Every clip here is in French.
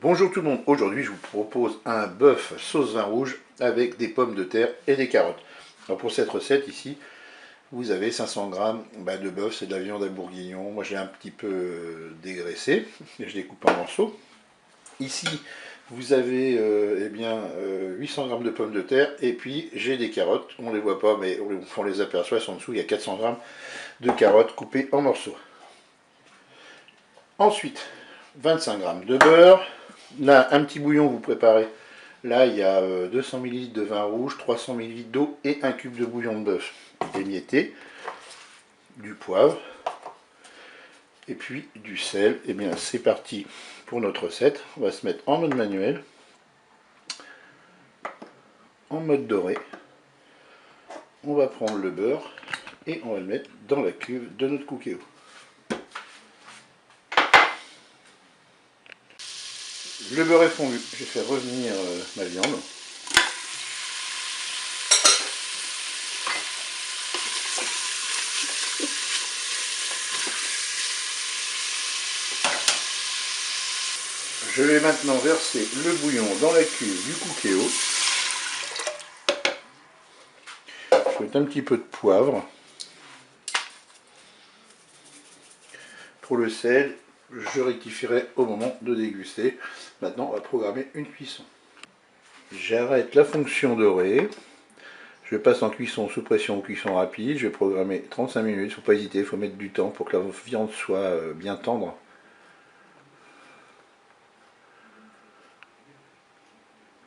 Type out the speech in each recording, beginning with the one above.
Bonjour tout le monde, aujourd'hui je vous propose un bœuf sauce vin rouge avec des pommes de terre et des carottes. Alors pour cette recette ici, vous avez 500 g de bœuf, c'est de la viande à bourguignon. Moi j'ai un petit peu dégraissé, je découpe en morceaux. Ici vous avez 800 g de pommes de terre et puis j'ai des carottes, on ne les voit pas mais on les aperçoit, en dessous il y a 400 g de carottes coupées en morceaux. Ensuite 25 g de beurre. Là, un petit bouillon vous préparez. Là, il y a 200 ml de vin rouge, 300 ml d'eau et un cube de bouillon de bœuf émietté, du poivre et puis du sel. Et bien, c'est parti pour notre recette. On va se mettre en mode manuel, en mode doré. On va prendre le beurre et on va le mettre dans la cuve de notre cookéo. Le beurre est fondu, je vais faire revenir ma viande. Je vais maintenant verser le bouillon dans la cuve du cookéo. Je mets un petit peu de poivre. Pour le sel, je rectifierai au moment de déguster. Maintenant, on va programmer une cuisson. J'arrête la fonction dorée. Je passe en cuisson sous pression ou cuisson rapide. Je vais programmer 35 minutes. Il ne faut pas hésiter, il faut mettre du temps pour que la viande soit bien tendre.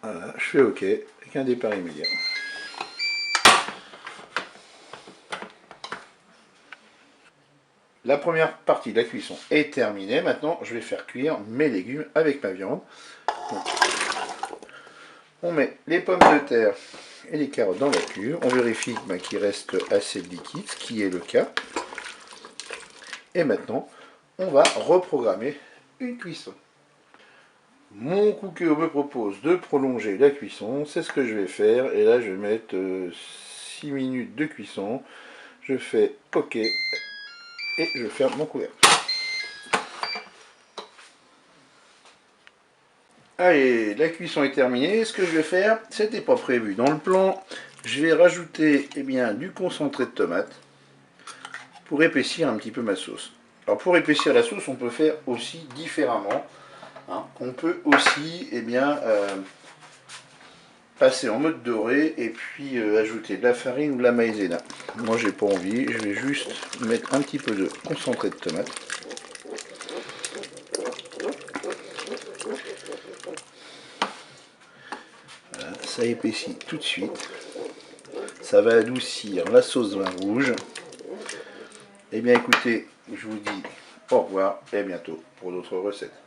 Voilà, je fais OK avec un départ immédiat. La première partie de la cuisson est terminée. Maintenant, je vais faire cuire mes légumes avec ma viande. Donc, on met les pommes de terre et les carottes dans la cuve. On vérifie qu'il reste assez de liquide, ce qui est le cas. Et maintenant, on va reprogrammer une cuisson. Mon cookéo me propose de prolonger la cuisson. C'est ce que je vais faire. Et là, je vais mettre 6 minutes de cuisson. Je fais OK. Et je ferme mon couvercle. Allez, la cuisson est terminée. Ce que je vais faire, c'était pas prévu dans le plan. Je vais rajouter du concentré de tomate pour épaissir un petit peu ma sauce. Alors pour épaissir la sauce, on peut faire aussi différemment. On peut aussi passer en mode doré et puis ajouter de la farine ou de la maïzena. Moi j'ai pas envie, je vais juste mettre un petit peu de concentré de tomate. Voilà, ça épaissit tout de suite. Ça va adoucir la sauce vin rouge. Eh bien écoutez, je vous dis au revoir et à bientôt pour d'autres recettes.